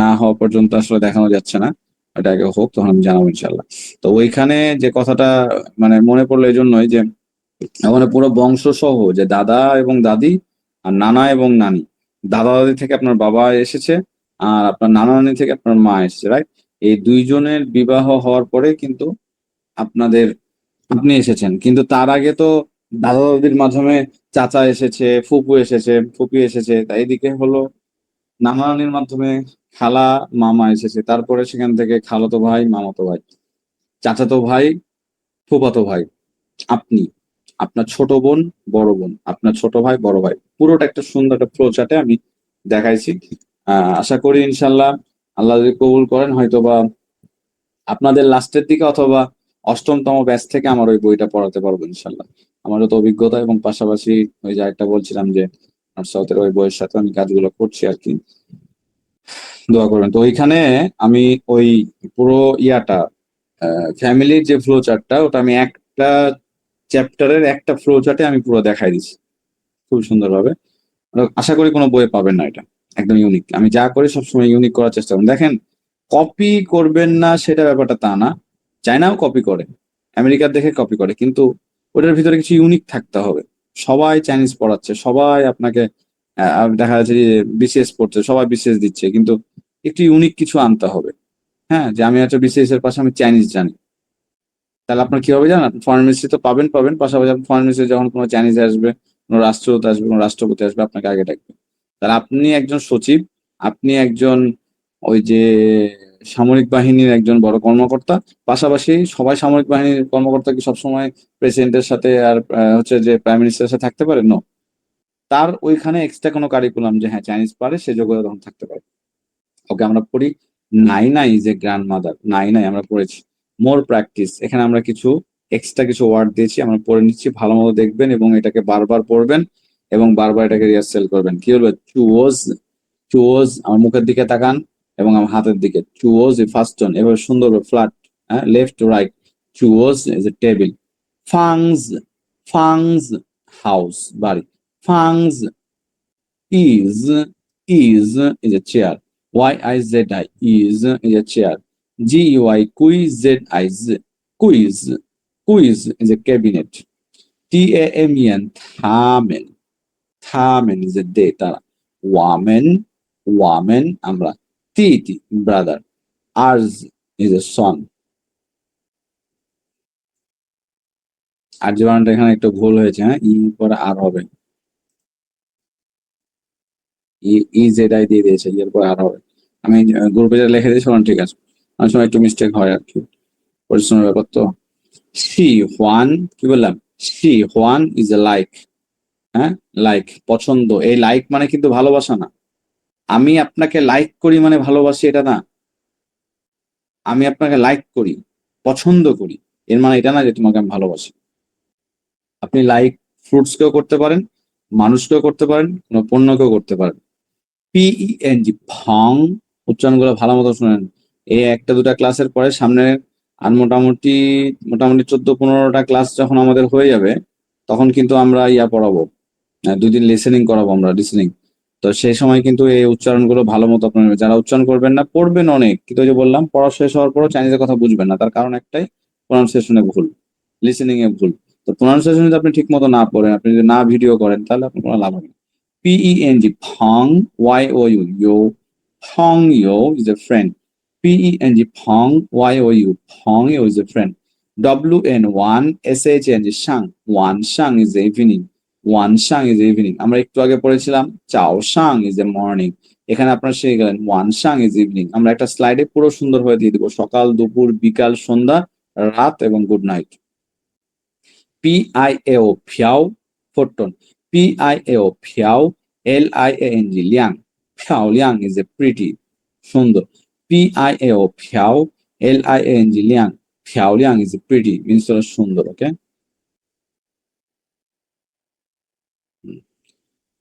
না হওয়া পর্যন্ত আসলে দেখানো যাচ্ছে না। এটা আগে হোক, তখন আমি জানাবো ইনশাল্লাহ। তো ওইখানে যে কথাটা মানে মনে পড়লো এই জন্যই যে ওখানে পুরো বংশ সহ, যে দাদা এবং দাদি আর নানা এবং নানি, দাদা দাদি থেকে আপনার বাবা এসেছে আর আপনার নানা নানি থেকে আপনার মা এসেছে, রাইট? এই দুইজনের বিবাহ হওয়ার পরে কিন্তু আপনাদের আপনি এসেছেন, কিন্তু তার আগে তো দাদা দাদির মাধ্যমে চাচা এসেছে, ফুপু এসেছে, ফুপি এসেছে, তাই এদিকে হলো নানা নানির মাধ্যমে খালা মামা এসেছে, তারপরে সেখান থেকে খালাতো ভাই, মামাতো ভাই, চাচাতো ভাই, ফুফাতো ভাই, আপনি, আপনার ছোট বোন, বড় বোন, আপনার ছোট ভাই, বড় ভাই, পুরোটা একটা সুন্দর একটা ফ্লো চার্টে আমি দেখাইছি। আশা করি ইনশাল্লাহ আল্লাহ যদি কবুল করেন, হয়তোবা আপনাদের লাস্টের দিকে অথবা অষ্টমতম ব্যাচ থেকে আমার ওই বইটা পড়াতে পারবো ইনশাল্লাহ। আমারও তো অভিজ্ঞতা, এবং পাশাপাশি ওই যে একটা বলছিলাম যে সাউথের ওই বইয়ের সাথে আমি কাজগুলো করছি আর কি, দোয়া করবেন। তো ওইখানে আমি ওই পুরো ইয়াটা ফ্যামিলির যে ফ্লো চার্টটা, ওটা আমি একটা চ্যাপ্টারের একটা ফ্লো চার্টে আমি পুরো দেখাই দিচ্ছি খুব সুন্দরভাবে। আশা করি কোনো বইয়ে পাবেন না, এটা একদম ইউনিক। আমি যা করি সবসময় ইউনিক করার চেষ্টা করি। দেখেন, কপি করবেন না সেটা ব্যাপারটা তা না, চায়নাও কপি করে, আমেরিকার দেখে কপি করে, কিন্তু ওটার ভিতরে কিছু ইউনিক থাকতে হবে। সবাই চাইনিজ পড়াচ্ছে, সবাই আপনাকে দেখা যাচ্ছে যে বিসিএস পড়ছে, সবাই বিসিএস দিচ্ছে, কিন্তু একটু ইউনিক কিছু আনতে হবে। হ্যাঁ, যে আমি একটা বিসিএস এর পাশে আমি চাইনিজ জানি, তাহলে আপনার কি হবে জানেন? ফরেন মিনিস্ট্রি তো পাবেন, পাশাপাশি ফরেন মিনিস্ট্রি যখন কোনো চাইনিজ আসবে, কোনো রাষ্ট্রদূত আসবে, কোনো রাষ্ট্রপতি আসবে, আপনাকে আগে ডাকবে। তাহলে আপনি একজন সচিব, আপনি একজন ওই যে সামরিক বাহিনীর একজন বড় কর্মকর্তা, পাশাপাশি সবাই সামরিক বাহিনীর কর্মকর্তা কি সবসময় প্রেসিডেন্টের সাথে আর হচ্ছে যে প্রাইম মিনিস্টারের সাথে থাকতে পারে? নো। তার ওইখানে এক্সট্রা কোনো কারিকুলাম যে হ্যাঁ চাইনিজ পারে, সে যোগ্যতা তখন থাকতে পারে। ওকে, আমরা পড়ি নাইনা ইজ এ গ্র্যান্ড মাদার, নাইনাই আমরা পড়েছি। মোর প্র্যাকটিস, এখানে আমরা কিছু এক্সট্রা কিছু ওয়ার্ড দিয়েছি, আমরা পড়ে নিচ্ছি, ভালো মতো দেখবেন এবং এটাকে বারবার পড়বেন এবং বারবার এটাকে রিহার্সেল করবেন। কি বলবে? চুয়োজ, চুয়োজ, আমার মুখের দিকে তাকান এবং আমার হাতের দিকে। চুয়োজ এ ফার্স্ট জন, এবার সুন্দর ফ্ল্যাট, হ্যাঁ, লেফট টু রাইট। চুয়োজ ইজ এ টেবিল। ফাংস, ফাংস হাউস, বাড়ি। ফাংস is is a chair. Y-I-Z-I is a chair. G-U-I quiz-Z-I-Z, quiz, quiz is a cabinet. T-A-M-E-N thamen, thamen is a day, তারা। woman, woman আমরা। T-T brother, ours is a son. আর যে বানানটা এখানে একটু ভুল হয়েছে, হ্যাঁ, ই পরে আর হবে, ইজেডআই দিয়ে দিয়েছে, এর পর আর হবে। আমি গ্রুপে যা লিখে দিয়েছি ঠিক আছে, অনেক সময় একটু মিস্টেক হয় আর কি, পরিশ্রমের ব্যাপার তো। সি হোয়ান, কি বললাম? সি হোয়ান ইজ এ লাইক, হ্যাঁ, লাইক পছন্দ। এই লাইক মানে কিন্তু ভালোবাসা না। আমি আপনাকে লাইক করি মানে ভালোবাসি এটা না। আমি আপনাকে লাইক করি, পছন্দ করি, এর মানে এটা না যে তোমাকে আমি ভালোবাসি। আপনি লাইক ফ্রুটসকেও করতে পারেন, মানুষকেও করতে পারেন, কোনো পণ্যকেও করতে পারেন। PENG ফং, উচ্চারণগুলো ভালো মতো শুনেন। এই একটা দুটা ক্লাসের পরে সামনে আর মোটামুটি 14-15টা ক্লাস যখন আমাদের হয়ে যাবে, তখন কিন্তু আমরা ইয়া পড়াবো, 2 দিন লিসেনিং করাবো আমরা, লিসেনিং। তো সেই সময় কিন্তু এই উচ্চারণগুলো ভালো মতো আপনার, যারা উচ্চারণ করবেন না, পড়বেন অনেক, কিন্তু ওই যে বললাম, পড়া শেষ হওয়ার পরও চাইনিজের কথা বুঝবেন না, তার কারণ একটাই, প্রনাউন্সিয়েশনে ভুল, লিসেনিং এ ভুল। তো প্রনাউন্সিয়েশন যদি আপনি ঠিক মতো না পড়েন, আপনি যদি না ভিডিও করেন, তাহলে আপনার কোনো লাভ হবে না। PENG Pong, Y-O-U, yo, Pong yo is a friend. PENG Pong, Y-O-U, Pong yo is a friend. WN1 SHNG Shang, one Shang is evening, one Shang is evening. আমরা একটু আগে পড়েছিলাম চাও শাং ইজ এ মর্নিং, এখানে আপনারা শিখে গেলেন one শাং is evening. আমরা একটা স্লাইডে পুরো সুন্দর হয়ে দিয়ে দিব, সকাল, দুপুর, বিকাল, সন্ধ্যা, রাত এবং গুড নাইট। PIAO ফিয়াও, ফোটন। PIAO ফিয়াও, LIANG লিয়াং, ফিয়াও লিয়াং ইজ এ প্রিটি, সুন্দর। PIAO ফিয়াও, LIANG লিয়াং, ফিয়াও লিয়াং ইজ এ প্রিটি, মিনস সুন্দর। ওকে,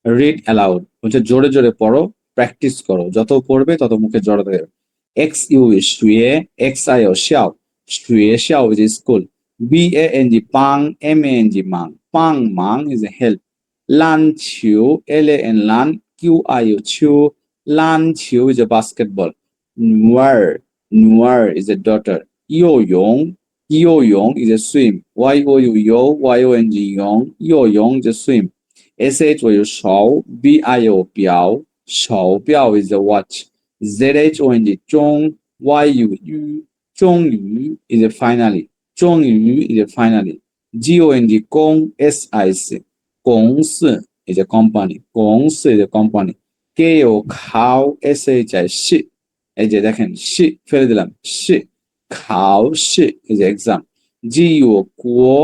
রিড অ্যালাউড হচ্ছে জোরে জোরে পড়ো, প্র্যাকটিস করো, যত পড়বে তত মুখে জড়াতে হবে। XU শুয়ে, XIO শাও, শুয়ে শাও ইজ এ স্কুল। BANG পাং, MANG মাং, পাং মাং ইজ এ হেল্প। লান ছিউ, LAN লান, QIU চিউ, লান ছিউ ইজ এ বাস্কেটবল। ওয়ার, Nuar is a daughter. Yo Yong is a swim. Yo Yong is a swim. SH will shao, BIO biao, shao biao is a watch. ZHONG zhong, YU is a finally. Zhongyu is a finally. GONG gong, SIC. Gongsi is a company. Gongsi is a company. KO cow, SHI shit. এই যে দেখেন she ফেলে দিলাম she খাও she is exam. GU quo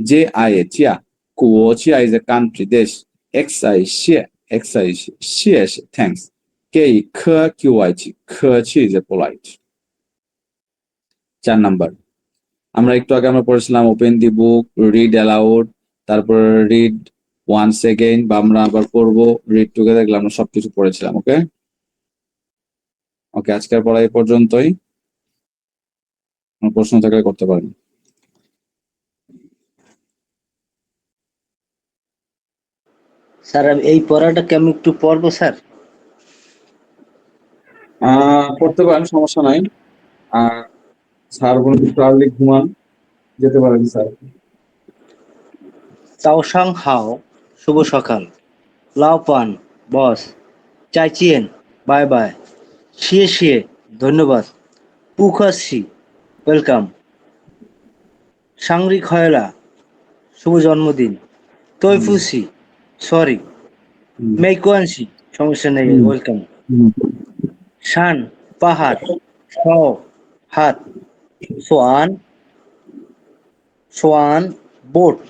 JI Zia quo Zia is a country দেশ XI xi thanks. KE খ QI ছি খ ছি is a polite. 4 নাম্বার আমরা একটু আগে আমরা পড়েছিলাম ওপেন দি বুক, রিড অ্যালাউড, তারপর রিড ওয়ান্স এগেইন, বা আমরা আবার পড়বো রিড টুগেদার, এগুলো আমরা সবকিছু পড়েছিলাম। ওকে ওকে আজকের পড়া এই পর্যন্তই। কোনো প্রশ্ন থাকলে করতে পারেন। স্যার এই পড়াটা কি আমি একটু পড়বো স্যার? করতে পারেন, সমস্যা নাই। স্যার বলুন একটু আর্লি ঘুমান, যেতে পারেন স্যার। চাওসাং হাও, শুভ সকাল। লাও পান, বস। চাইচিয়েন, বাই বাই। শিয়ে শিয়ে, ধন্যবাদ। পুখাসি, ওয়েলকাম। সাংরি খয়লা, শুভ জন্মদিন। তৈফুসি, সরি। মেইকোয়ানসি, সমস্যা নেই, ওয়েলকাম। শান, পাহাড়। স, হাত। সোয়ান, সোয়ান, বোট।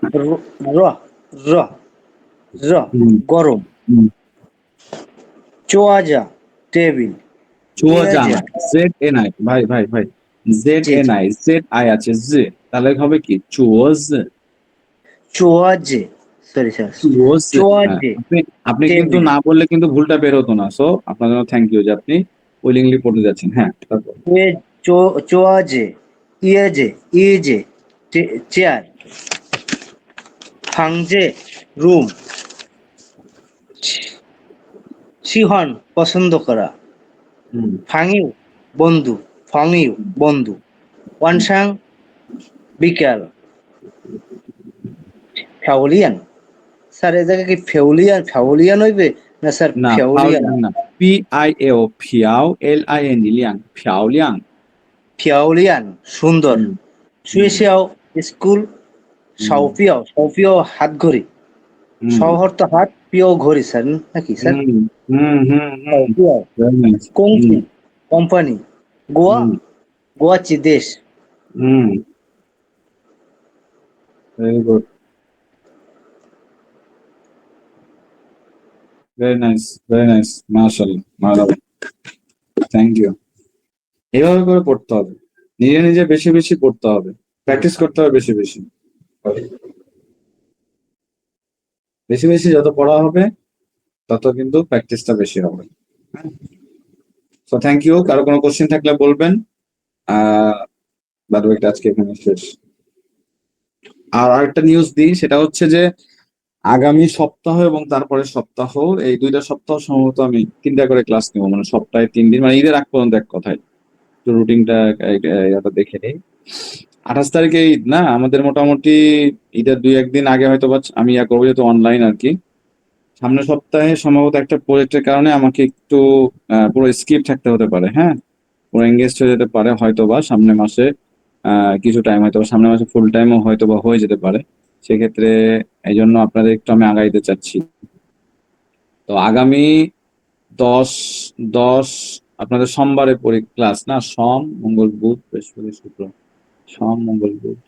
র, র, র, গরম। চোয়াজা, টেবিল। চুয়াজাং ZNI ভাই ভাই ভাই ZNI ZI আছে জ, তাহলে হবে কি চুয়াজ। চোয়াজে, সরি স্যার, চুয়াজ। চোয়াজে। আপনি কিন্তু টেবিল। না বললে কিন্তু ভুলটা বের হতো না। সো আপনার জন্য থ্যাংক ইউ যে আপনি উইলিংলি পড়তে যাচ্ছেন। হ্যাঁ তারপর চোয়াজে, ইয়েজে, ইজে, চেয়ার। ফাংজে, রুম। সিহন, পছন্দ করা। ফাঙিউ, বন্ধু। ফাঙিউ, বন্ধু। ওয়ানসাং, বিকাল। ফেউলিয়ান, স্যার এ জায়গায় কি ফেউলিয়ান হইবে না স্যার? না ফেউলিয়ান, না PIAO ফিয়াও LING লিয়াং ফিয়াওলিয়াং। ফেউলিয়ান, সুন্দর। শুয়েছিয়াও, স্কুল। সাউপিয়াও, হাত ঘড়ি। শহর তো হাত, পিও ঘড়ি স্যার, নাকি স্যার? সাউপিয়াও, কোংচি, কোম্পানি। গোয়া, গোয়াচি, দেশ। ভেরি গুড, ভেরি নাইস, মাশাআল্লাহ, মাশাআল্লাহ, থ্যাংক ইউ। এইভাবে করে পড়তে হবে, নিজে নিজে বেশি বেশি পড়তে হবে, প্র্যাকটিস করতে হবে বেশি বেশি। বেশি বেশি যত পড়া হবে তত কিন্তু প্র্যাকটিসটা বেশি হবে। So thank you. কারো কোনো কোশ্চেন থাকলে বলবেন। বাদ বাকিটা আজকে এখানে শেষ। আর আরেকটা নিউজ দিই, সেটা হচ্ছে যে আগামী সপ্তাহ এবং তারপরে সপ্তাহ, এই 2টা সপ্তাহ সম্ভবত আমি 3টা করে ক্লাস নেবো, মানে সপ্তাহে 3 দিন, মানে ঈদের আগ পর্যন্ত এক কথায়। তো রুটিনটা দেখে নিই। 28 তারিখে ঈদ না আমাদের, মোটামুটি ঈদের 2-1 দিন আগে হয়তো বা আমি করবো, যেহেতু অনলাইন আর কি। সামনের সপ্তাহে সম্ভবত একটা প্রজেক্টের কারণে আমাকে একটু পুরো স্কিপ থাকতে হতে পারে। হ্যাঁ, পুরো এঙ্গেজ হয়ে যেতে পারে হয়তো বা সামনের মাসে। কিছু টাইম হয়তো সামনের মাসে ফুল টাইমও হয়তো বা হয়ে যেতে পারে। সেক্ষেত্রে এই জন্য আপনাদের একটু আমি আগাইতে চাচ্ছি। তো আগামী 10 আপনাদের সোমবারে ক্লাস না, সোম মঙ্গল বুধ বৃহস্পতি শুক্র, সোম মঙ্গল বুধ